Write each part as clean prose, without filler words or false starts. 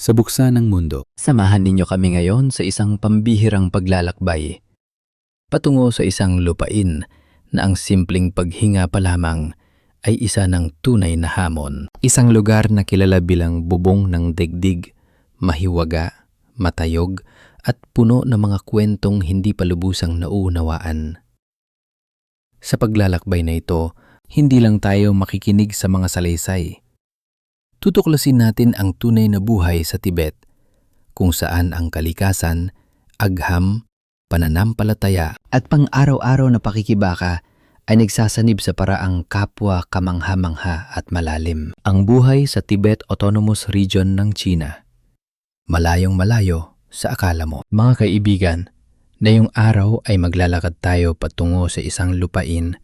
sa buksa ng mundo. Samahan ninyo kami ngayon sa isang pambihirang paglalakbay patungo sa isang lupain na ang simpleng paghinga pa lamang ay isa ng tunay na hamon. Isang lugar na kilala bilang bubong ng digdig, mahiwaga, matayog at puno ng mga kwentong hindi pa lubusang nauunawaan. Sa paglalakbay na ito, hindi lang tayo makikinig sa mga salaysay. Tutuklasin natin ang tunay na buhay sa Tibet, kung saan ang kalikasan, agham, pananampalataya at pang-araw-araw na pakikibaka ay nagsasanib sa paraang kapwa kamangha-mangha at malalim. Ang buhay sa Tibet Autonomous Region ng China. Malayong malayo sa akala mo. Mga kaibigan, ngayong araw ay maglalakad tayo patungo sa isang lupain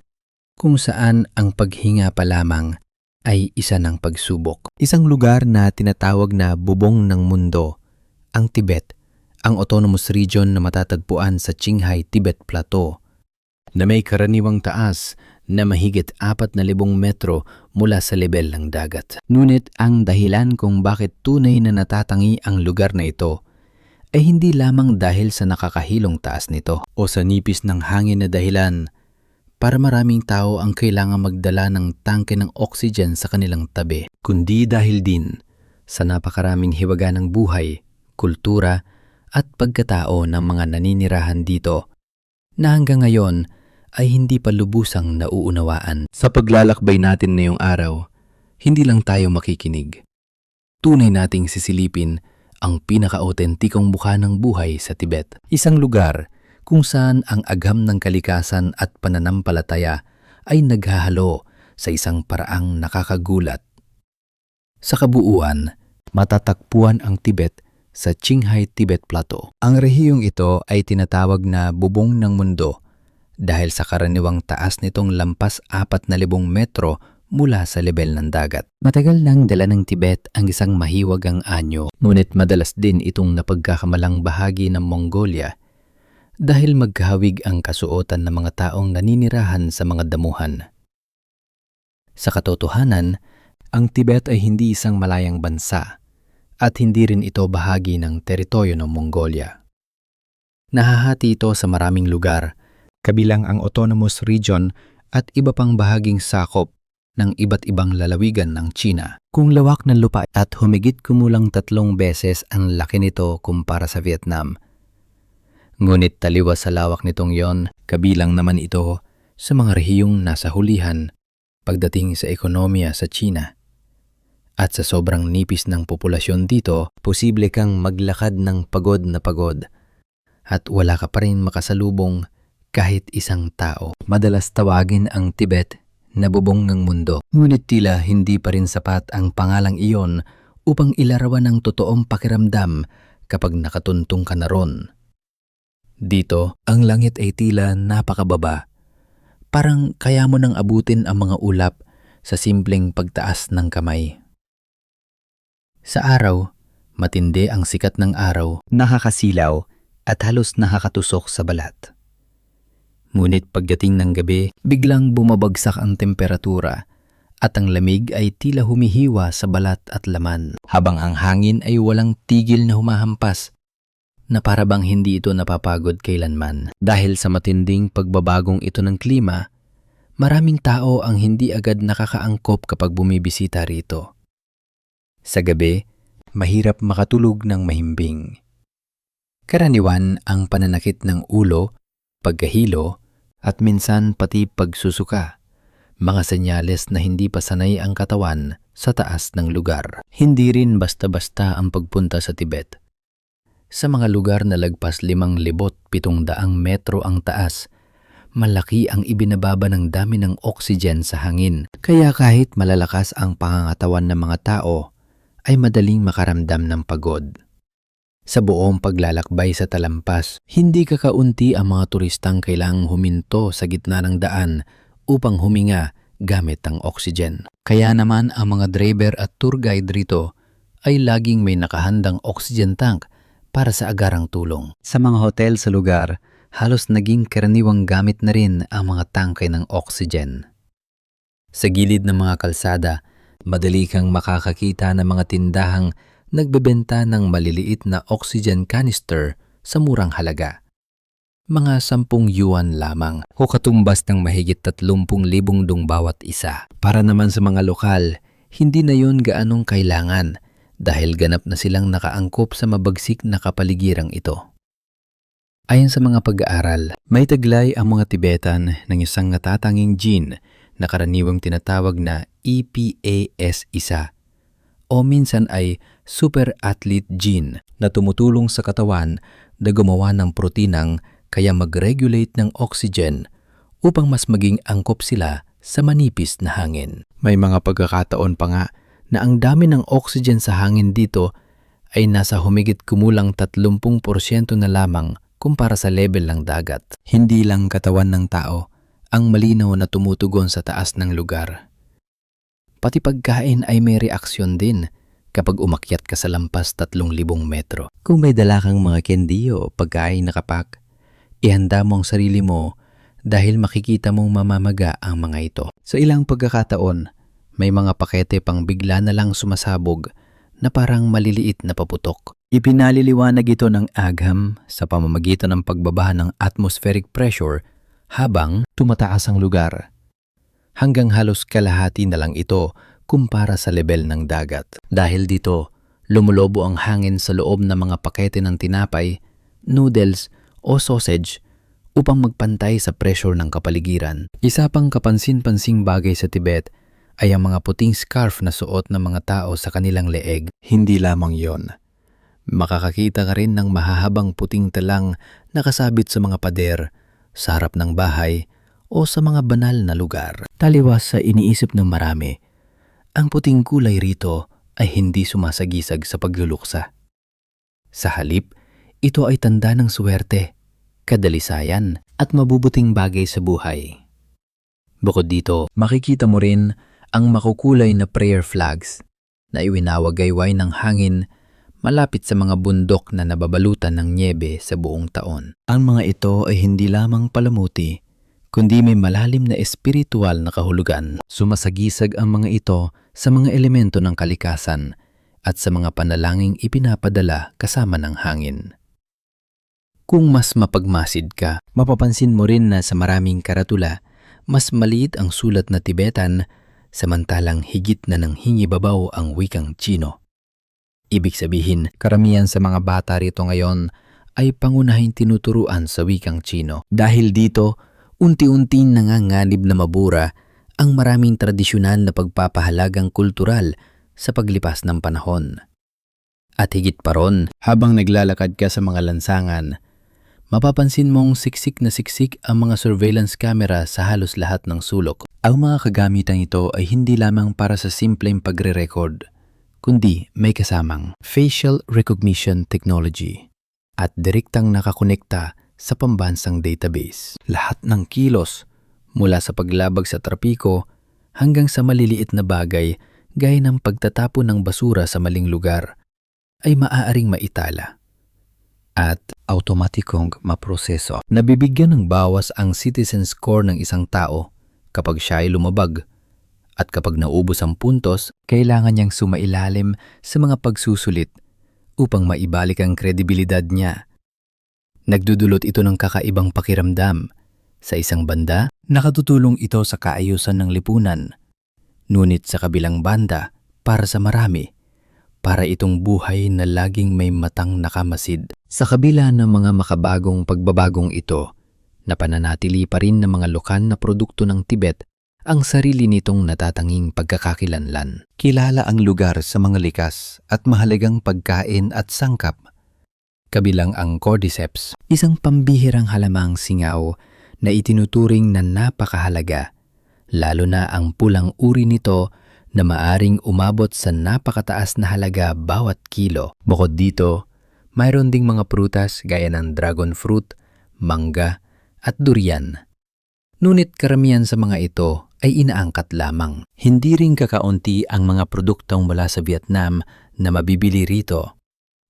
kung saan ang paghinga pa lamang ay isa ng pagsubok. Isang lugar na tinatawag na bubong ng mundo, ang Tibet, ang autonomous region na matatagpuan sa Qinghai Tibet Plateau, na may karaniwang taas na mahigit 4,000 metro mula sa lebel ng dagat. Ngunit ang dahilan kung bakit tunay na natatangi ang lugar na ito ay hindi lamang dahil sa nakakahilong taas nito o sa nipis ng hangin na dahilan para maraming tao ang kailangang magdala ng tangke ng oxygen sa kanilang tabi, kundi dahil din sa napakaraming hiwaga ng buhay, kultura at pagkatao ng mga naninirahan dito na hanggang ngayon ay hindi pa lubusang nauunawaan. Sa paglalakbay natin ngayong araw, hindi lang tayo makikinig. Tunay nating sisilipin ang pinaka-autentikong mukha ng buhay sa Tibet. Isang lugar kung saan ang agham ng kalikasan at pananampalataya ay naghahalo sa isang paraang nakakagulat. Sa kabuuan, matatagpuan ang Tibet sa Qinghai Tibet Plateau. Ang rehiyong ito ay tinatawag na bubong ng mundo dahil sa karaniwang taas nitong lampas 4,000 metro mula sa lebel ng dagat. Matagal nang dala ng Tibet ang isang mahiwagang anyo, ngunit madalas din itong napagkakamalang bahagi ng Mongolia dahil magkahawig ang kasuotan ng mga taong naninirahan sa mga damuhan. Sa katotohanan, ang Tibet ay hindi isang malayang bansa at hindi rin ito bahagi ng teritoryo ng Mongolia. Nahahati ito sa maraming lugar, kabilang ang autonomous region at iba pang bahaging sakop ng iba't ibang lalawigan ng China. Kung lawak ng lupa at humigit kumulang 3 beses ang laki nito kumpara sa Vietnam. Ngunit taliwas sa lawak nitong yon, kabilang naman ito sa mga rehiyong nasa hulihan pagdating sa ekonomiya sa China. At sa sobrang nipis ng populasyon dito, posible kang maglakad ng pagod na pagod at wala ka pa rin makasalubong kahit isang tao. Madalas tawagin ang Tibet na bubong ng mundo. Ngunit tila hindi pa rin sapat ang pangalang iyon upang ilarawan ng totoong pakiramdam kapag nakatuntong ka na ron. Dito, ang langit ay tila napakababa. Parang kaya mo nang abutin ang mga ulap sa simpleng pagtaas ng kamay. Sa araw, matindi ang sikat ng araw, nakakasilaw at halos nakakatusok sa balat. Ngunit pagdating ng gabi, biglang bumabagsak ang temperatura at ang lamig ay tila humihiwa sa balat at laman, habang ang hangin ay walang tigil na humahampas na para bang hindi ito napapagod kailanman. Dahil sa matinding pagbabagong ito ng klima, maraming tao ang hindi agad nakakaangkop kapag bumibisita rito. Sa gabi, mahirap makatulog ng mahimbing. Karaniwan ang pananakit ng ulo, pagkahilo, at minsan pati pagsusuka, mga senyales na hindi pa sanay ang katawan sa taas ng lugar. Hindi rin basta-basta ang pagpunta sa Tibet. Sa mga lugar na lagpas 5,700 metro ang taas, malaki ang ibinababa ng dami ng oxygen sa hangin. Kaya kahit malalakas ang pangangatawan ng mga tao, ay madaling makaramdam ng pagod. Sa buong paglalakbay sa talampas, hindi kakaunti ang mga turistang kailangang huminto sa gitna ng daan upang huminga gamit ang oxygen. Kaya naman ang mga driver at tour guide rito ay laging may nakahandang oxygen tank para sa agarang tulong. Sa mga hotel sa lugar, halos naging karaniwang gamit na rin ang mga tangke ng oxygen. Sa gilid ng mga kalsada, madali kang makakakita ng mga tindahang nagbebenta ng maliliit na oxygen canister sa murang halaga. Mga 10 yuan lamang o katumbas ng mahigit 30,000 dong bawat isa. Para naman sa mga lokal, hindi na yun gaanong kailangan dahil ganap na silang nakaangkop sa mabagsik na kapaligirang ito. Ayon sa mga pag-aaral, may taglay ang mga Tibetan ng isang natatanging gene na karaniwang tinatawag na EPAS1 o minsan ay super athlete gene na tumutulong sa katawan na gumawa ng proteinang kaya mag-regulate ng oxygen upang mas maging angkop sila sa manipis na hangin. May mga pagkakataon pa nga na ang dami ng oxygen sa hangin dito ay nasa humigit kumulang 30% na lamang kumpara sa level ng dagat. Hindi lang katawan ng tao ang malinaw na tumutugon sa taas ng lugar. Pati pagkain ay may reaksyon din kapag umakyat ka sa lampas 3,000 metro. Kung may dala kang mga candy o pagkain na kapak, ihanda mo ang sarili mo dahil makikita mong mamamaga ang mga ito. Sa ilang pagkakataon, may mga pakete pang bigla na lang sumasabog na parang maliliit na paputok. Ipinaliliwanag ito ng agham sa pamamagitan ng pagbaba ng atmospheric pressure habang tumataas ang lugar. Hanggang halos kalahati na lang ito kumpara sa level ng dagat. Dahil dito, lumulobo ang hangin sa loob ng mga pakete ng tinapay, noodles o sausage upang magpantay sa pressure ng kapaligiran. Isa pang kapansin-pansing bagay sa Tibet ay ang mga puting scarf na suot ng mga tao sa kanilang leeg. Hindi lamang yon. Makakakita ka rin ng mahahabang puting talang nakasabit sa mga pader, sa harap ng bahay o sa mga banal na lugar. Taliwas sa iniisip ng marami, ang puting kulay rito ay hindi sumasagisag sa pagluluksa. Sa halip, ito ay tanda ng swerte, kadalisayan at mabubuting bagay sa buhay. Bukod dito, makikita mo rin ang makukulay na prayer flags na iwinawagayway ng hangin malapit sa mga bundok na nababalutan ng nyebe sa buong taon. Ang mga ito ay hindi lamang palamuti, kundi may malalim na espiritual na kahulugan. Sumasagisag ang mga ito sa mga elemento ng kalikasan at sa mga panalangin ipinapadala kasama ng hangin. Kung mas mapagmasid ka, mapapansin mo rin na sa maraming karatula, mas maliit ang sulat na Tibetan samantalang higit na ng hingibabaw ang wikang Tsino. Ibig sabihin, karamihan sa mga bata rito ngayon ay pangunahing tinuturuan sa wikang Tsino. Dahil dito, unti-unting nanganganib na mabura ang maraming tradisyonal na pagpapahalagang kultural sa paglipas ng panahon. At higit pa ron, habang naglalakad ka sa mga lansangan, mapapansin mong siksik na siksik ang mga surveillance camera sa halos lahat ng sulok. Ang mga kagamitan ito ay hindi lamang para sa simpleng pagre-record, kundi may kasamang facial recognition technology at direktang nakakonekta sa pambansang database. Lahat ng kilos, mula sa paglabag sa trapiko hanggang sa maliliit na bagay gaya ng pagtatapon ng basura sa maling lugar, ay maaaring maitala at automatikong maproseso. Nabibigyan ng bawas ang citizen score ng isang tao kapag siya ay lumabag, at kapag naubos ang puntos, kailangan niyang sumailalim sa mga pagsusulit upang maibalik ang kredibilidad niya. Nagdudulot ito ng kakaibang pakiramdam. Sa isang banda, nakatutulong ito sa kaayusan ng lipunan. Ngunit sa kabilang banda, para sa marami, para itong buhay na laging may matang nakamasid. Sa kabila ng mga makabagong pagbabagong ito, napananatili pa rin ng mga lokal na produkto ng Tibet ang sarili nitong natatanging pagkakakilanlan. Kilala ang lugar sa mga likas at mahalagang pagkain at sangkap. Kabilang ang cordyceps, isang pambihirang halamang singaw na itinuturing na napakahalaga, lalo na ang pulang uri nito na maaring umabot sa napakataas na halaga bawat kilo. Bukod dito, mayroon ding mga prutas gaya ng dragon fruit, mangga at durian. Ngunit karamihan sa mga ito ay inaangkat lamang. Hindi rin kakaunti ang mga produktong mula sa Vietnam na mabibili rito,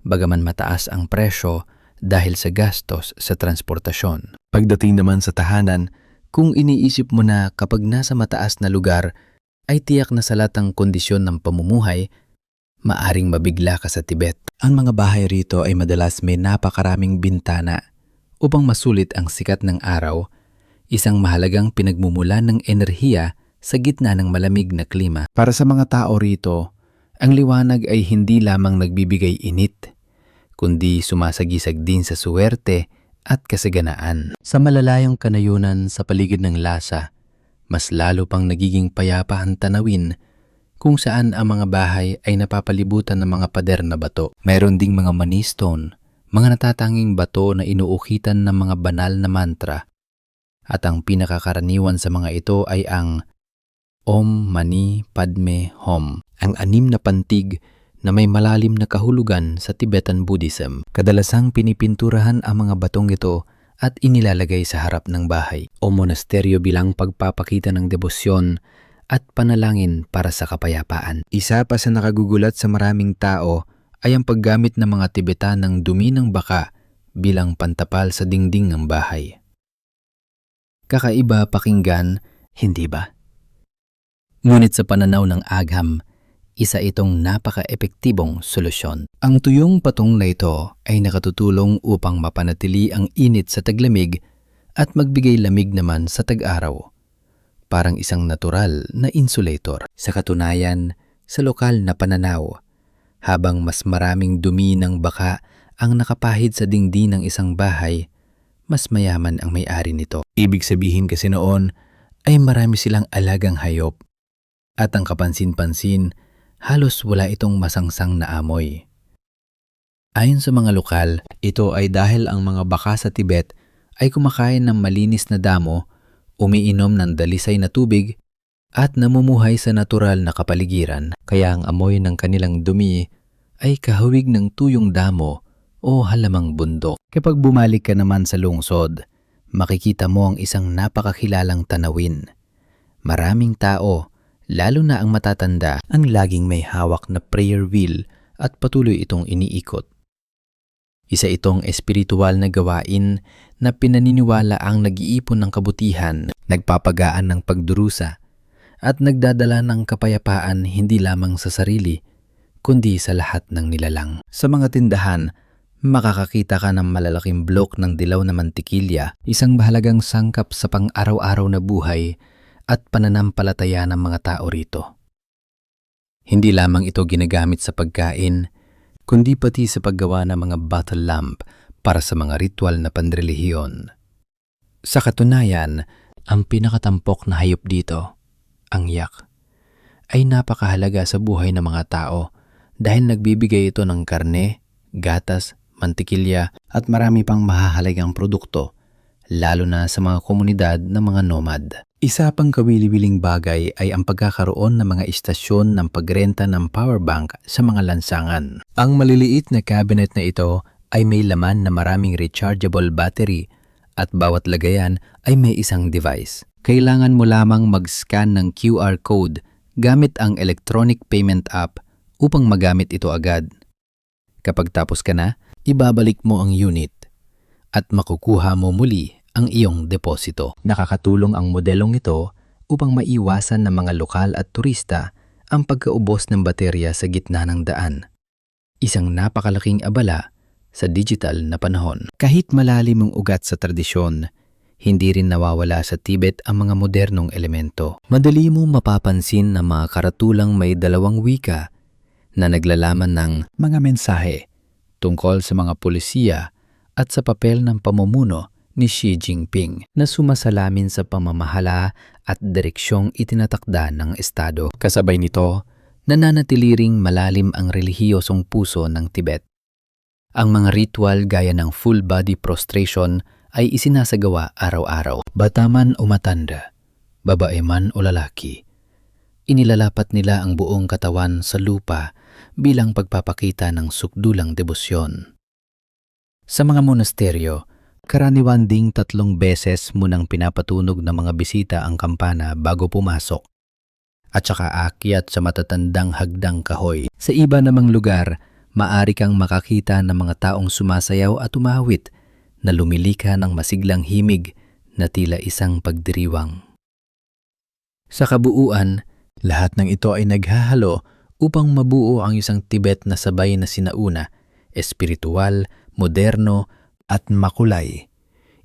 bagaman mataas ang presyo dahil sa gastos sa transportasyon. Pagdating naman sa tahanan, kung iniisip mo na kapag nasa mataas na lugar ay tiyak na salat ang kondisyon ng pamumuhay, maaring mabigla ka sa Tibet. Ang mga bahay rito ay madalas may napakaraming bintana upang masulit ang sikat ng araw, isang mahalagang pinagmumulan ng enerhiya sa gitna ng malamig na klima. Para sa mga tao rito, ang liwanag ay hindi lamang nagbibigay init, kundi sumasagisag din sa suwerte at kasaganaan. Sa malalayong kanayunan sa paligid ng Lhasa, mas lalo pang nagiging payapa ang tanawin kung saan ang mga bahay ay napapalibutan ng mga pader na bato. Mayroon ding mga money stone, mga natatanging bato na inuukitan ng mga banal na mantra. At ang pinakakaraniwan sa mga ito ay ang Om Mani Padme Hum, ang 6 na pantig na may malalim na kahulugan sa Tibetan Buddhism. Kadalasang pinipinturahan ang mga batong ito at inilalagay sa harap ng bahay o monasteryo bilang pagpapakita ng debosyon at panalangin para sa kapayapaan. Isa pa sa nakagugulat sa maraming tao ay ang paggamit ng mga Tibetan ng dumi ng baka bilang pantapal sa dingding ng bahay. Kakaiba pakinggan, hindi ba? Ngunit sa pananaw ng agham, isa itong napaka-epektibong solusyon. Ang tuyong patong na ito ay nakatutulong upang mapanatili ang init sa taglamig at magbigay lamig naman sa tag-araw. Parang isang natural na insulator. Sa katunayan, sa lokal na pananaw, habang mas maraming dumi ng baka ang nakapahid sa dingding ng isang bahay, mas mayaman ang may-ari nito. Ibig sabihin kasi noon ay marami silang alagang hayop at ang kapansin-pansin, halos wala itong masangsang na amoy. Ayon sa mga lokal, ito ay dahil ang mga baka sa Tibet ay kumakain ng malinis na damo, umiinom ng dalisay na tubig at namumuhay sa natural na kapaligiran. Kaya ang amoy ng kanilang dumi ay kahawig ng tuyong damo o halamang bundok. Kapag bumalik ka naman sa lungsod, makikita mo ang isang napakakilalang tanawin. Maraming tao, lalo na ang matatanda, ang laging may hawak na prayer wheel at patuloy itong iniikot. Isa itong espiritual na gawain na pinaniniwala ang nag-iipon ng kabutihan, nagpapagaan ng pagdurusa, at nagdadala ng kapayapaan hindi lamang sa sarili, kundi sa lahat ng nilalang. Sa mga tindahan, makakakita ka ng malalaking blok ng dilaw na mantikilya, isang mahalagang sangkap sa pang-araw-araw na buhay at pananampalataya ng mga tao rito. Hindi lamang ito ginagamit sa pagkain, kundi pati sa paggawa ng mga bottle lamp para sa mga ritual na panrelihiyon. Sa katunayan, ang pinakatampok na hayop dito, ang yak, ay napakahalaga sa buhay ng mga tao dahil nagbibigay ito ng karne, gatas, mantikilya at marami pang mahahalagang produkto, lalo na sa mga komunidad ng mga nomad. Isa pang kawili-wiling bagay ay ang pagkakaroon ng mga istasyon ng pagrenta ng power bank sa mga lansangan. Ang maliliit na cabinet na ito ay may laman na maraming rechargeable battery at bawat lagayan ay may isang device. Kailangan mo lamang mag-scan ng QR code gamit ang electronic payment app upang magamit ito agad. Kapag tapos ka na, ibabalik mo ang unit at makukuha mo muli ang iyong deposito. Nakakatulong ang modelong ito upang maiwasan ng mga lokal at turista ang pagkaubos ng baterya sa gitna ng daan. Isang napakalaking abala sa digital na panahon. Kahit malalim ang ugat sa tradisyon, hindi rin nawawala sa Tibet ang mga modernong elemento. Madali mo mapapansin na mga karatulang may 2 wika na naglalaman ng mga mensahe tungkol sa mga pulisiya at sa papel ng pamumuno ni Xi Jinping na sumasalamin sa pamamahala at direksyong itinatakda ng Estado. Kasabay nito, nananatili ring malalim ang relihiyosong puso ng Tibet. Ang mga ritual gaya ng full body prostration ay isinasagawa araw-araw. Bata man o matanda, babae man o lalaki, inilalapat nila ang buong katawan sa lupa bilang pagpapakita ng sukdulang debosyon. Sa mga monasteryo, karaniwan ding 3 beses munang pinapatunog ng mga bisita ang kampana bago pumasok at saka aakyat sa matatandang hagdang kahoy. Sa iba namang lugar, maari kang makakita ng mga taong sumasayaw at umawit na lumilika ng masiglang himig na tila isang pagdiriwang. Sa kabuuan, lahat ng ito ay naghahalo upang mabuo ang isang Tibet na sabay na sinauna, espiritual, moderno at makulay.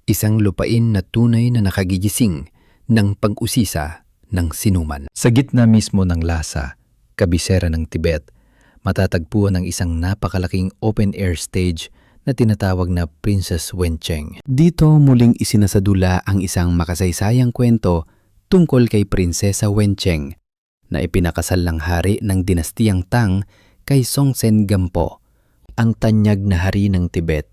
Isang lupain na tunay na nakagigising ng pag-usisa ng sinuman. Sa gitna mismo ng Lhasa, kabisera ng Tibet, matatagpuan ang isang napakalaking open-air stage na tinatawag na Princess Wencheng. Dito muling isinasadula ang isang makasaysayang kwento tungkol kay Prinsesa Wencheng na ipinakasal ng hari ng dinastiyang Tang kay Songtsen Gampo, ang tanyag na hari ng Tibet,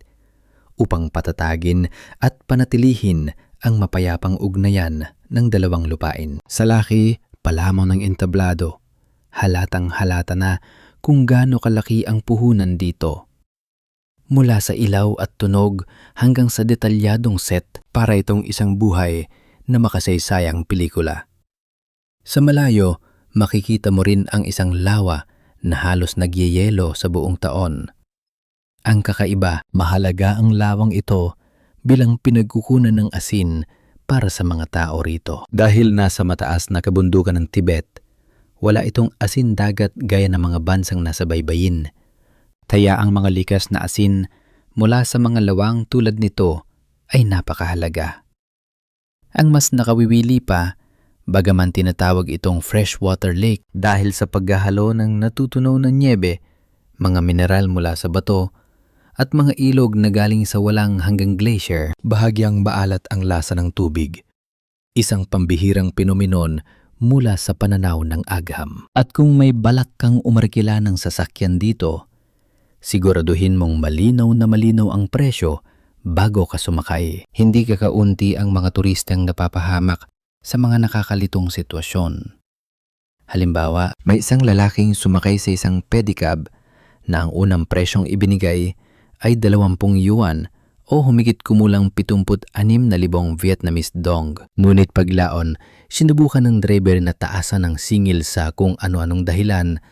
upang patatagin at panatilihin ang mapayapang ugnayan ng dalawang lupain. Sa laki pa lamang ng entablado, halatang-halata na kung gaano kalaki ang puhunan dito. Mula sa ilaw at tunog hanggang sa detalyadong set, para itong isang buhay na makasaysayang pelikula. Sa malayo, makikita mo rin ang isang lawa na halos nagyeyelo sa buong taon. Ang kakaiba, mahalaga ang lawang ito bilang pinagkukunan ng asin para sa mga tao rito. Dahil nasa mataas na kabundukan ng Tibet, wala itong asin dagat gaya ng mga bansang nasa baybayin. Kaya ang mga likas na asin mula sa mga lawang tulad nito ay napakahalaga. Ang mas nakawiwili pa, bagaman tinatawag itong freshwater lake dahil sa paghahalo ng natutunaw na nyebe, mga mineral mula sa bato, at mga ilog na galing sa walang hanggang glacier, bahagyang maalat ang lasa ng tubig. Isang pambihirang pinominon mula sa pananaw ng agham. At kung may balak kang umarkila ng sasakyan dito, siguraduhin mong malinaw na malinaw ang presyo bago ka sumakay. Hindi kakaunti ang mga turistang napapahamak sa mga nakakalitong sitwasyon. Halimbawa, may isang lalaking sumakay sa isang pedicab na ang unang presyong ibinigay ay 20 yuan o humigit kumulang 76,000 Vietnamese dong. Ngunit paglaon, sinubukan ng driver na taasan ng singil sa kung ano-anong dahilan,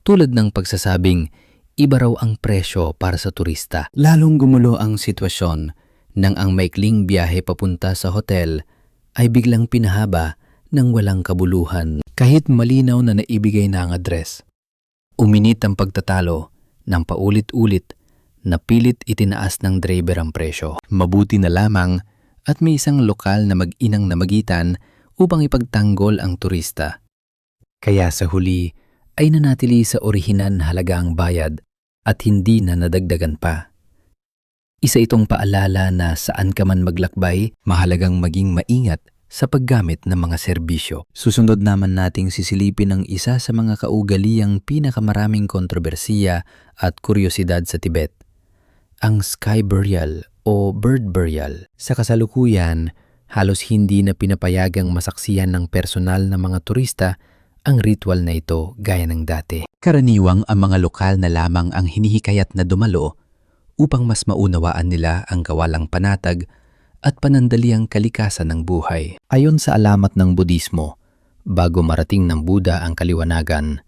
tulad ng pagsasabing iba raw ang presyo para sa turista. Lalong gumulo ang sitwasyon nang ang maikling biyahe papunta sa hotel ay biglang pinahaba ng walang kabuluhan kahit malinaw na naibigay na ang address. Uminit ang pagtatalo ng paulit-ulit na pilit itinaas ng driver ang presyo. Mabuti na lamang at may isang lokal na mag-inang namagitan upang ipagtanggol ang turista. Kaya sa huli ay nanatili sa orihinal na halagang bayad at hindi na nadagdagan pa. Isa itong paalala na saan ka man maglakbay, mahalagang maging maingat sa paggamit ng mga serbisyo. Susunod naman nating sisilipin ang isa sa mga kaugaliyang pinakamaraming kontrobersiya at kuryosidad sa Tibet, ang sky burial o bird burial. Sa kasalukuyan, halos hindi na pinapayagang masaksiyan ng personal na mga turista ang ritual na ito gaya ng dati. Karaniwang ang mga lokal na lamang ang hinihikayat na dumalo upang mas maunawaan nila ang kawalang panatag at panandaliang kalikasan ng buhay. Ayon sa alamat ng Budismo, bago marating ng Buddha ang kaliwanagan,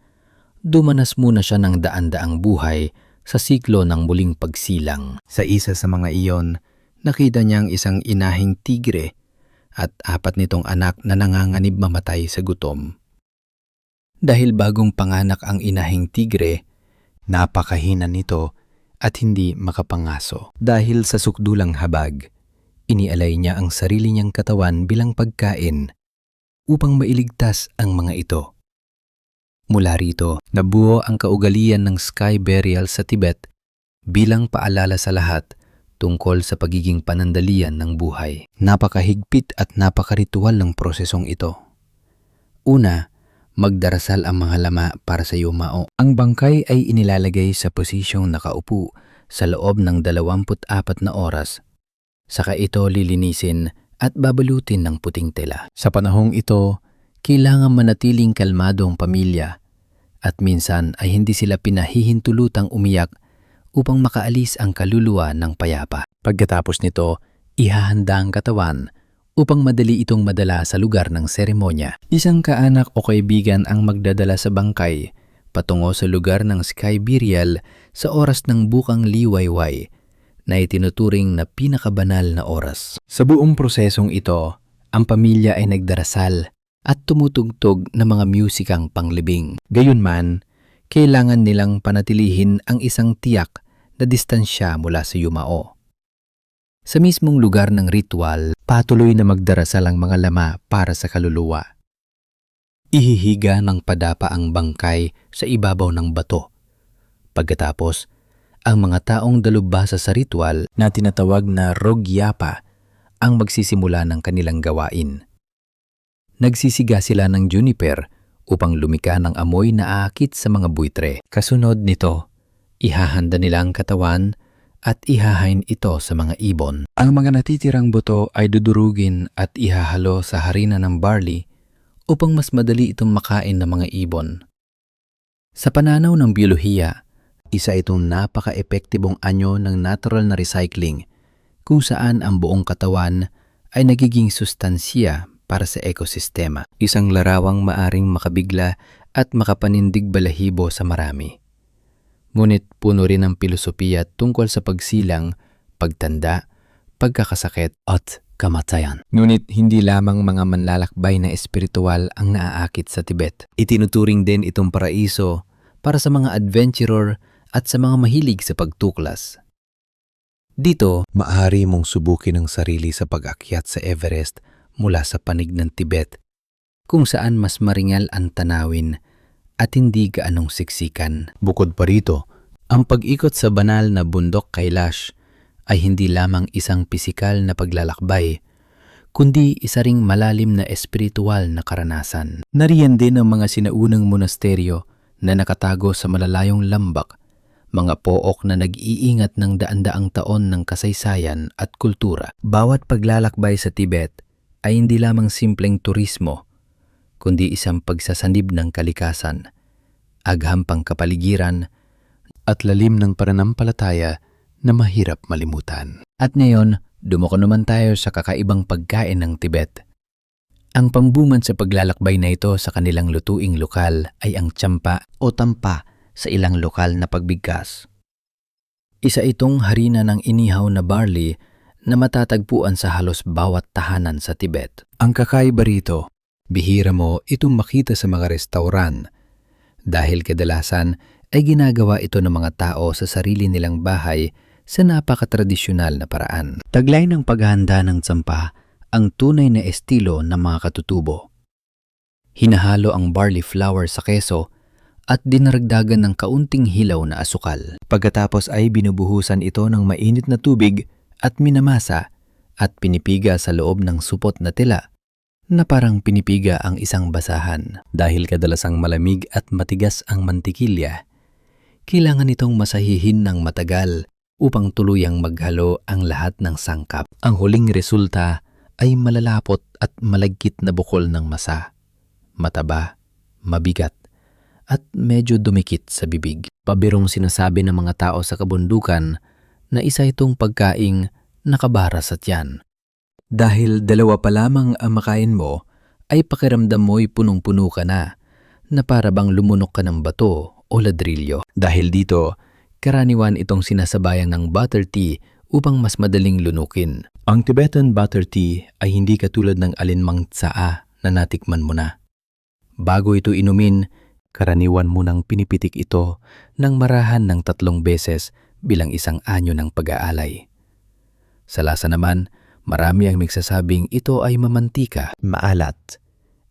dumanas muna siya ng daan-daang buhay sa siklo ng muling pagsilang. Sa isa sa mga iyon, nakita niyang isang inahing tigre at 4 nitong anak na nanganganib mamatay sa gutom. Dahil bagong panganak ang inahing tigre, napakahina nito at hindi makapangaso. Dahil sa sukdulang habag, inialay niya ang sarili niyang katawan bilang pagkain upang mailigtas ang mga ito. Mula rito, nabuo ang kaugalian ng sky burial sa Tibet bilang paalala sa lahat tungkol sa pagiging panandalian ng buhay. Napakahigpit at napakaritual ng prosesong ito. Una, magdarasal ang mga lama para sa yumao. Ang bangkay ay inilalagay sa posisyong nakaupo sa loob ng 24 na oras. Saka ito lilinisin at babalutin ng puting tela. Sa panahong ito, kailangan manatiling kalmado ang pamilya at minsan ay hindi sila pinahihintulutang umiyak upang makaalis ang kaluluwa ng payapa. Pagkatapos nito, ihahanda ang katawan upang madali itong madala sa lugar ng seremonya. Isang kaanak o kaibigan ang magdadala sa bangkay patungo sa lugar ng sky burial sa oras ng bukang liwayway na itinuturing na pinakabanal na oras. Sa buong prosesong ito, ang pamilya ay nagdarasal at tumutugtog ng mga musikang panglibing. Gayunman, kailangan nilang panatilihin ang isang tiyak na distansya mula sa yumao. Sa mismong lugar ng ritual, patuloy na magdarasal ang mga lama para sa kaluluwa. Ihihiga ng padapa ang bangkay sa ibabaw ng bato. Pagkatapos, ang mga taong dalubhasa sa ritual na tinatawag na rogyapa ang magsisimula ng kanilang gawain. Nagsisiga sila ng juniper upang lumika ng amoy na aakit sa mga buitre. Kasunod nito, ihahanda nila ang katawan at ihahain ito sa mga ibon. Ang mga natitirang buto ay dudurugin at ihahalo sa harina ng barley upang mas madali itong makain ng mga ibon. Sa pananaw ng biyolohiya, isa itong napaka-epektibong anyo ng natural na recycling kung saan ang buong katawan ay nagiging sustansiya para sa ekosistema. Isang larawang maaring makabigla at makapanindig balahibo sa marami. Ngunit puno rin ang pilosopiya tungkol sa pagsilang, pagtanda, pagkakasakit at kamatayan. Ngunit hindi lamang mga manlalakbay na espiritual ang naaakit sa Tibet. Itinuturing din itong paraiso para sa mga adventurer at sa mga mahilig sa pagtuklas. Dito, maaari mong subukin ang sarili sa pag-akyat sa Everest mula sa panig ng Tibet, kung saan mas maringal ang tanawin at hindi gaanong siksikan. Bukod pa rito, ang pag-ikot sa banal na bundok Kailash ay hindi lamang isang pisikal na paglalakbay, kundi isa ring malalim na espiritual na karanasan. Nariyan din ang mga sinaunang monasteryo na nakatago sa malalayong lambak, mga pook na nag-iingat ng daan-daang taon ng kasaysayan at kultura. Bawat paglalakbay sa Tibet ay hindi lamang simpleng turismo, kundi isang pagsasanib ng kalikasan, aghampang kapaligiran, at lalim ng pananampalataya na mahirap malimutan. At ngayon, dumako naman tayo sa kakaibang pagkain ng Tibet. Ang pambungan sa paglalakbay na ito sa kanilang lutuing lokal ay ang tsampa o tampa sa ilang lokal na pagbigkas. Isa itong harina ng inihaw na barley na matatagpuan sa halos bawat tahanan sa Tibet. Ang kakaiba rito, bihira mo itong makita sa mga restauran dahil kadalasan ay ginagawa ito ng mga tao sa sarili nilang bahay sa napakatradisyonal na paraan. Taglay ng paghahanda ng tsampa ang tunay na estilo ng mga katutubo. Hinahalo ang barley flour sa keso at dinaragdagan ng kaunting hilaw na asukal. Pagkatapos ay binubuhusan ito ng mainit na tubig at minamasa at pinipiga sa loob ng supot na tela na parang pinipiga ang isang basahan. Dahil kadalasang malamig at matigas ang mantikilya, kailangan itong masahihin ng matagal upang tuluyang maghalo ang lahat ng sangkap. Ang huling resulta ay malalapot at malagkit na bukol ng masa, mataba, mabigat, at medyo dumikit sa bibig. Pabirong sinasabi ng mga tao sa kabundukan na isa itong pagkaing nakabara sa tiyan. Dahil dalawa pa lamang ang makain mo, ay pakiramdam mo'y punong-puno ka na para bang lumunok ka ng bato o ladrilyo. Dahil dito, karaniwan itong sinasabayan ng butter tea upang mas madaling lunukin. Ang Tibetan butter tea ay hindi katulad ng alinmang tsaa na natikman mo na. Bago ito inumin, karaniwan mo nang pinipitik ito ng marahan ng 3 beses bilang isang anyo ng pag-aalay. Sa lasa naman, marami ang magsasabing ito ay mamantika, maalat,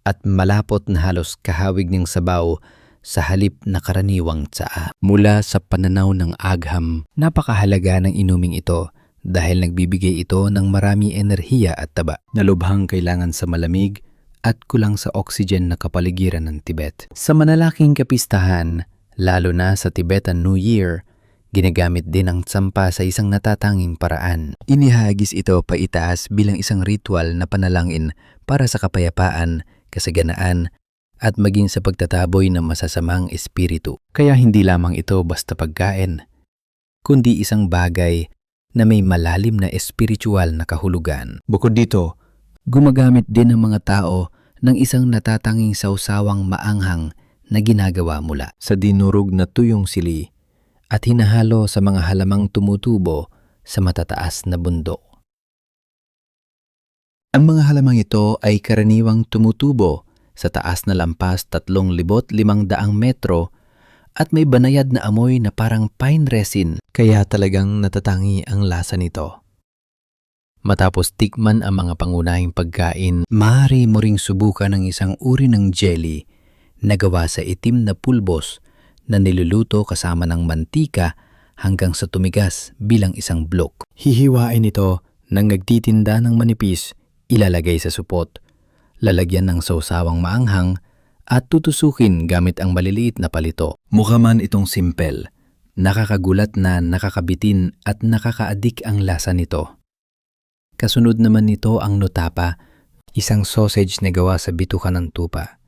at malapot na halos kahawig ng sabaw sa halip na karaniwang tsaa. Mula sa pananaw ng agham, napakahalaga ng inuming ito dahil nagbibigay ito ng marami enerhiya at taba na lubhang kailangan sa malamig at kulang sa oxygen na kapaligiran ng Tibet. Sa manalaking kapistahan, lalo na sa Tibetan New Year, ginagamit din ang tsampa sa isang natatanging paraan. Inihagis ito paitaas bilang isang ritual na panalangin para sa kapayapaan, kasaganaan, at maging sa pagtataboy ng masasamang espiritu. Kaya hindi lamang ito basta pagkain, kundi isang bagay na may malalim na espiritual na kahulugan. Bukod dito, gumagamit din ng mga tao ng isang natatanging sawsawang maanghang na ginagawa mula sa dinurog na tuyong sili at hinahalo sa mga halamang tumutubo sa matataas na bundok. Ang mga halamang ito ay karaniwang tumutubo sa taas na lampas 3,500 metro at may banayad na amoy na parang pine resin, kaya talagang natatangi ang lasa nito. Matapos tikman ang mga pangunahing pagkain, maaari mo ring subukan ng isang uri ng jelly na gawa sa itim na pulbos na niluluto kasama ng mantika hanggang sa tumigas bilang isang blok. Hihiwain ito nang nagtitinda ng manipis, ilalagay sa supot, lalagyan ng sausawang maanghang at tutusukin gamit ang maliliit na palito. Mukha man itong simple, nakakagulat na nakakabitin at nakakaadik ang lasa nito. Kasunod naman nito ang notapa, isang sausage na gawa sa bituka ng tupa.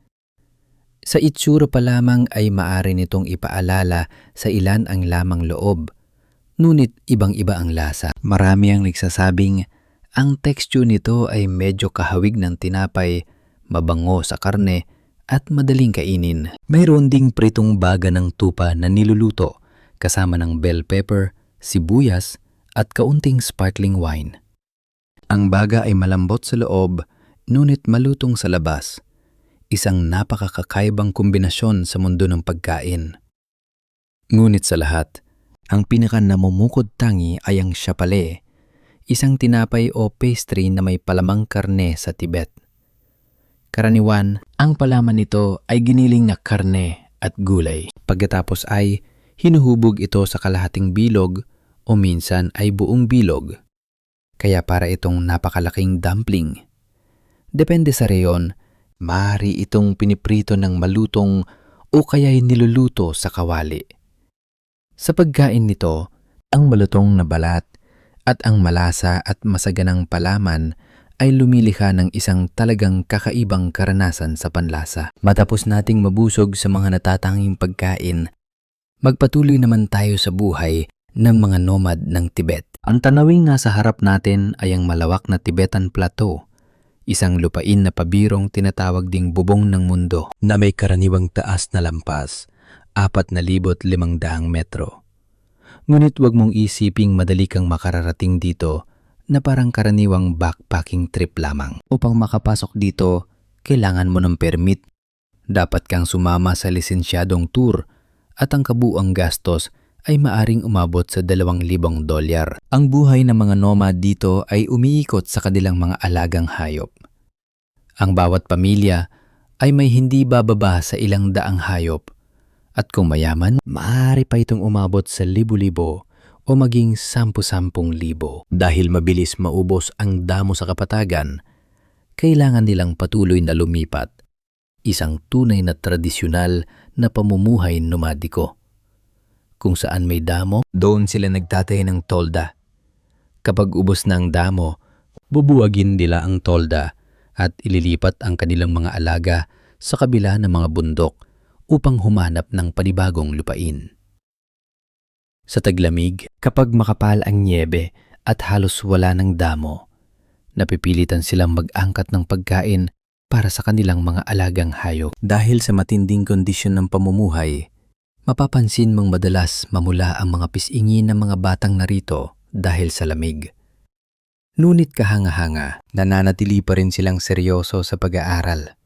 Sa itsura pa lamang ay maaari nitong ipaalala sa ilan ang lamang loob, ngunit ibang-iba ang lasa. Marami ang nagsasabing ang texture nito ay medyo kahawig ng tinapay, mabango sa karne at madaling kainin. Mayroon ding pritong baga ng tupa na niluluto kasama ng bell pepper, sibuyas at kaunting sparkling wine. Ang baga ay malambot sa loob, ngunit malutong sa labas. Isang napakakakaibang kombinasyon sa mundo ng pagkain. Ngunit sa lahat, ang pinaka-namumukod tangi ay ang siapale, isang tinapay o pastry na may palamang karne sa Tibet. Karaniwan, ang palaman nito ay giniling na karne at gulay. Pagkatapos ay hinuhubog ito sa kalahating bilog o minsan ay buong bilog. Kaya para itong napakalaking dumpling. Depende sa reyon, maaari itong piniprito ng malutong o kaya'y niluluto sa kawali. Sa pagkain nito, ang malutong na balat at ang malasa at masaganang palaman ay lumilikha ng isang talagang kakaibang karanasan sa panlasa. Matapos nating mabusog sa mga natatanging pagkain, magpatuloy naman tayo sa buhay ng mga nomad ng Tibet. Ang tanawing nasa harap natin ay ang malawak na Tibetan Plateau, isang lupain na pabirong tinatawag ding bubong ng mundo na may karaniwang taas na lampas, 4,500 metro. Ngunit huwag mong isiping madali kang makararating dito na parang karaniwang backpacking trip lamang. Upang makapasok dito, kailangan mo ng permit. Dapat kang sumama sa lisensyadong tour at ang kabuuang gastos ay maaring umabot sa $2,000. Ang buhay ng mga nomad dito ay umiikot sa kanilang mga alagang hayop. Ang bawat pamilya ay may hindi bababa sa ilang daang hayop. At kung mayaman, maaari pa itong umabot sa libo-libo o maging 10,000. Dahil mabilis maubos ang damo sa kapatagan, kailangan nilang patuloy na lumipat. Isang tunay na tradisyonal na pamumuhay nomadiko. Kung saan may damo, doon sila nagtatay ng tolda. Kapag ubos na ang damo, bubuwagin nila ang tolda at ililipat ang kanilang mga alaga sa kabila ng mga bundok upang humanap ng panibagong lupain. Sa taglamig, kapag makapal ang nyebe at halos wala ng damo, napipilitan silang mag-angkat ng pagkain para sa kanilang mga alagang hayop. Dahil sa matinding kondisyon ng pamumuhay, mapapansin mong madalas mamula ang mga pisingin ng mga batang narito dahil sa lamig. Ngunit kahanga-hanga, nananatili pa rin silang seryoso sa pag-aaral.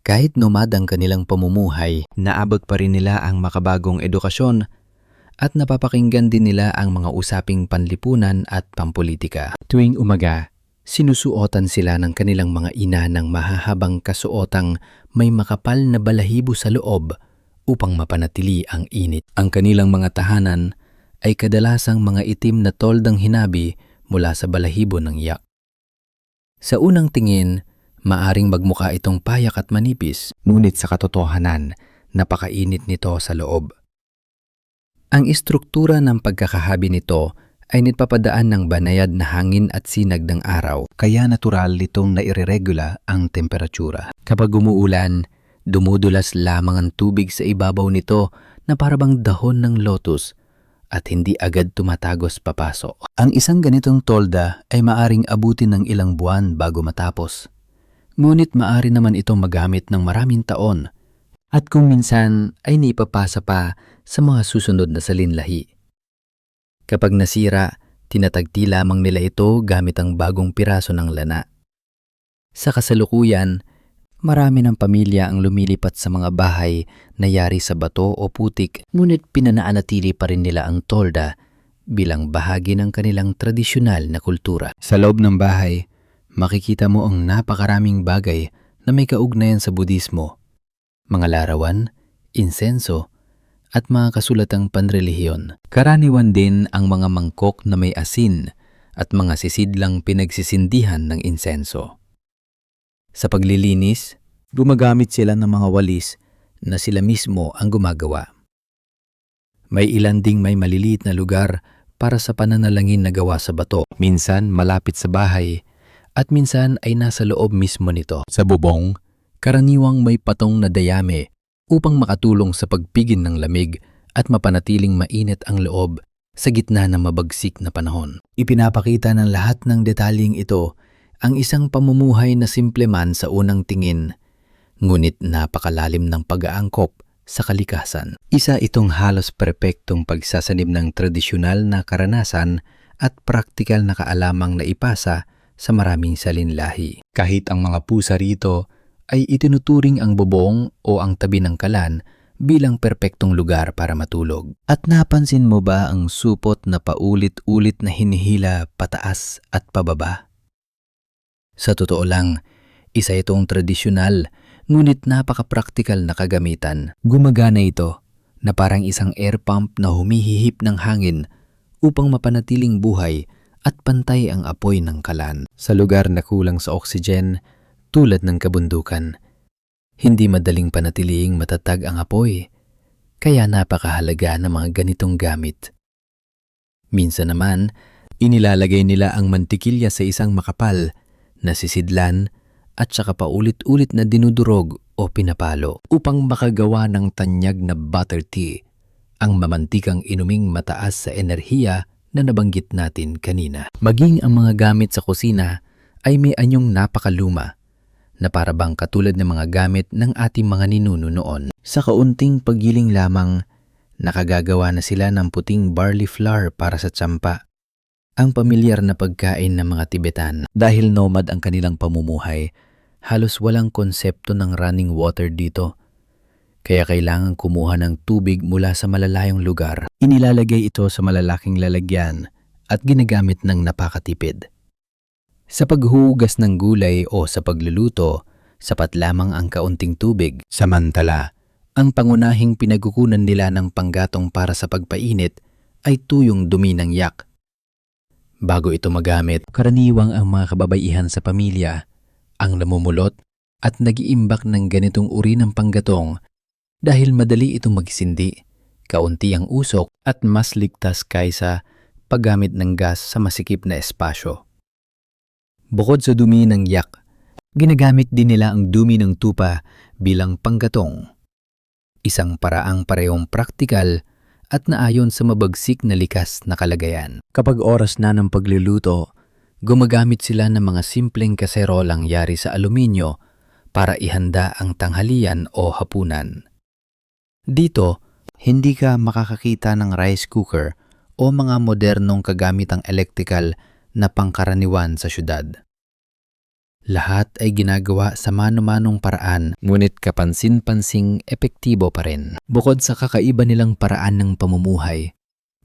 Kahit nomad ang kanilang pamumuhay, naabot pa rin nila ang makabagong edukasyon at napapakinggan din nila ang mga usaping panlipunan at pampolitika. Tuwing umaga, sinusuotan sila ng kanilang mga ina ng mahahabang kasuotang may makapal na balahibo sa loob upang mapanatili ang init. Ang kanilang mga tahanan ay kadalasang mga itim na toldang hinabi mula sa balahibo ng yak. Sa unang tingin, maaring magmukha itong payak at manipis, ngunit sa katotohanan, napakainit nito sa loob. Ang istruktura ng pagkakahabi nito ay nagpapadaan ng banayad na hangin at sinag ng araw, kaya natural nitong naireregula ang temperatura. Kapag umuulan, dumudulas lamang ang tubig sa ibabaw nito na parabang dahon ng lotus at hindi agad tumatagos papasok. Ang isang ganitong tolda ay maaring abutin ng ilang buwan bago matapos. Ngunit maaari naman itong magamit ng maraming taon at kung minsan ay naipapasa pa sa mga susunod na salinlahi. Kapag nasira, tinatagti lamang nila ito gamit ang bagong piraso ng lana. Sa kasalukuyan, Marami ng pamilya ang lumilipat sa mga bahay na yari sa bato o putik, ngunit pinanaanatili pa rin nila ang tolda bilang bahagi ng kanilang tradisyonal na kultura. Sa loob ng bahay, makikita mo ang napakaraming bagay na may kaugnayan sa Budismo, mga larawan, insenso, at mga kasulatang panrelihiyon. Karaniwan din ang mga mangkok na may asin at mga sisidlang pinagsisindihan ng insenso. Sa paglilinis, gumagamit sila ng mga walis na sila mismo ang gumagawa. May ilan ding may maliliit na lugar para sa pananalangin na gawa sa bato. Minsan malapit sa bahay at minsan ay nasa loob mismo nito. Sa bubong, karaniwang may patong na dayame upang makatulong sa pagpigil ng lamig at mapanatiling mainit ang loob sa gitna ng mabagsik na panahon. Ipinapakita ng lahat ng detalyeng ito ang isang pamumuhay na simple man sa unang tingin, ngunit napakalalim ng pag-aangkop sa kalikasan. Isa itong halos perpektong pagsasanib ng tradisyonal na karanasan at praktikal na kaalamang naipasa sa maraming salinlahi. Kahit ang mga pusa rito ay itinuturing ang bubong o ang tabi ng kalan bilang perpektong lugar para matulog. At napansin mo ba ang supot na paulit-ulit na hinihila pataas at pababa? Sa totoo lang, isa itong tradisyonal ngunit napaka-praktikal na kagamitan. Gumagana ito na parang isang air pump na humihihip ng hangin upang mapanatiling buhay at pantay ang apoy ng kalan. Sa lugar na kulang sa oksigen tulad ng kabundukan, hindi madaling panatiling matatag ang apoy, kaya napakahalaga ng mga ganitong gamit. Minsan naman, inilalagay nila ang mantikilya sa isang makapal na sisidlan at saka paulit-ulit na dinudurog o pinapalo upang makagawa ng tanyag na butter tea, ang mamantikang inuming mataas sa enerhiya na nabanggit natin kanina. Maging ang mga gamit sa kusina ay may anyong napakaluma na parabang katulad ng mga gamit ng ating mga ninuno noon. Sa kaunting paggiling lamang, nakagagawa na sila ng puting barley flour para sa tsampa, ang pamilyar na pagkain ng mga Tibetan. Dahil nomad ang kanilang pamumuhay, halos walang konsepto ng running water dito. Kaya kailangan kumuha ng tubig mula sa malalayong lugar. Inilalagay ito sa malalaking lalagyan at ginagamit ng napakatipid. Sa paghuhugas ng gulay o sa pagluluto, sapat lamang ang kaunting tubig. Samantala, ang pangunahing pinagkukunan nila ng panggatong para sa pagpainit ay tuyong dumi ng yak. Bago ito magamit, karaniwang ang mga kababaihan sa pamilya ang namumulot at nag-iimbak ng ganitong uri ng panggatong dahil madali itong magsindi, kaunti ang usok at mas ligtas kaysa paggamit ng gas sa masikip na espasyo. Bukod sa dumi ng yak, ginagamit din nila ang dumi ng tupa bilang panggatong. Isang paraang parehong praktikal at naayon sa mabagsik na likas na kalagayan. Kapag oras na ng pagluluto, gumagamit sila ng mga simpleng kaserolang yari sa aluminyo para ihanda ang tanghalian o hapunan. Dito, hindi ka makakakita ng rice cooker o mga modernong kagamitang elektrikal na pangkaraniwan sa syudad. Lahat ay ginagawa sa mano-manong paraan, ngunit kapansin-pansing epektibo pa rin. Bukod sa kakaiba nilang paraan ng pamumuhay,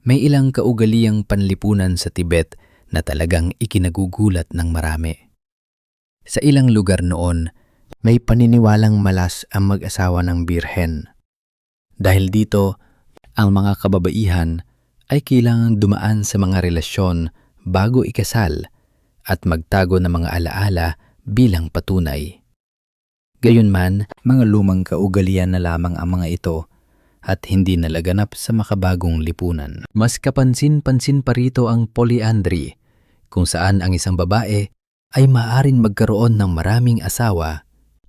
may ilang kaugaliang panlipunan sa Tibet na talagang ikinagugulat ng marami. Sa ilang lugar noon, may paniniwalang malas ang mag-asawa ng birhen. Dahil dito, ang mga kababaihan ay kailangang dumaan sa mga relasyon bago ikasal at magtago ng mga alaala bilang patunay. Gayunman, mga lumang kaugalian na lamang ang mga ito at hindi nalaganap sa makabagong lipunan. Mas kapansin-pansin pa rito ang polyandry, kung saan ang isang babae ay maaaring magkaroon ng maraming asawa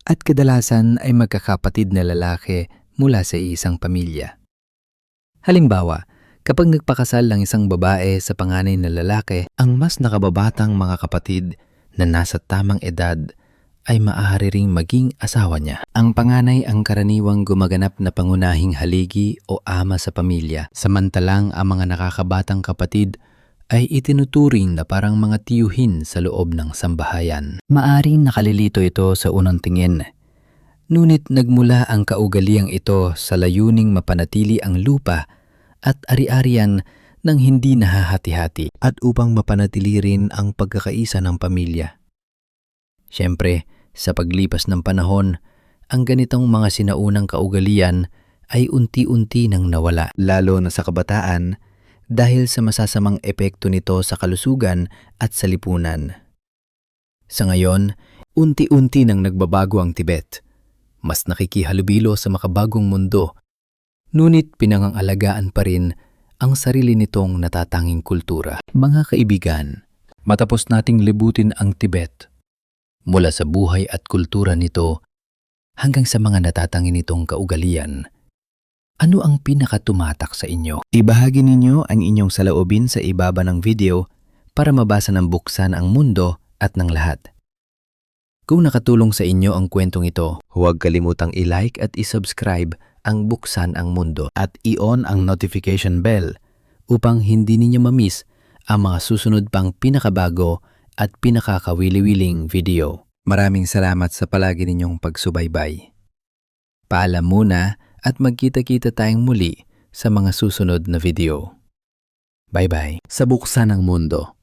at kadalasan ay magkakapatid na lalaki mula sa isang pamilya. Halimbawa, kapag nagpakasal ang isang babae sa panganay na lalaki, ang mas nakababatang mga kapatid na nasa tamang edad ay maaari ring maging asawa niya. Ang panganay ang karaniwang gumaganap na pangunahing haligi o ama sa pamilya, samantalang ang mga nakakabatang kapatid ay itinuturing na parang mga tiyuhin sa loob ng sambahayan. Maaring nakalilito ito sa unang tingin, Ngunit nagmula ang kaugaliang ito sa layuning mapanatili ang lupa at ari-arian ng hindi nahahati-hati at upang mapanatili rin ang pagkakaisa ng pamilya. Siyempre, sa paglipas ng panahon, ang ganitong mga sinaunang kaugalian ay unti-unti nang nawala, lalo na sa kabataan dahil sa masasamang epekto nito sa kalusugan at sa lipunan. Sa ngayon, unti-unti nang nagbabago ang Tibet. Mas nakikihalubilo sa makabagong mundo, ngunit pinangangalagaan pa rin ang sarili nitong natatanging kultura. Mga kaibigan, matapos nating libutin ang Tibet, mula sa buhay at kultura nito hanggang sa mga natatanging nitong kaugalian, ano ang pinakatumatak sa inyo? Ibahagi ninyo ang inyong saloobin sa ibaba ng video para mabasa ng buksan ang mundo at ng lahat. Kung nakatulong sa inyo ang kwentong ito, huwag kalimutang i-like at i-subscribe ang Buksan ang Mundo at i-on ang notification bell upang hindi ninyo ma-miss ang mga susunod pang pinakabago at pinakakawili-wiling video. Maraming salamat sa palagi ninyong pagsubaybay. Paalam muna at magkita-kita tayong muli sa mga susunod na video. Bye-bye. Sa Buksan ang Mundo,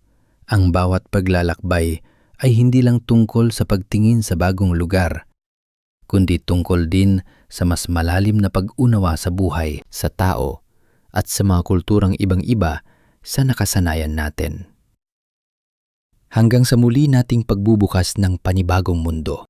ang bawat paglalakbay ay hindi lang tungkol sa pagtingin sa bagong lugar, kundi tungkol din sa mas malalim na pag-unawa sa buhay, sa tao, at sa mga kulturang ibang-iba sa nakasanayan natin. Hanggang sa muli nating pagbubukas ng panibagong mundo.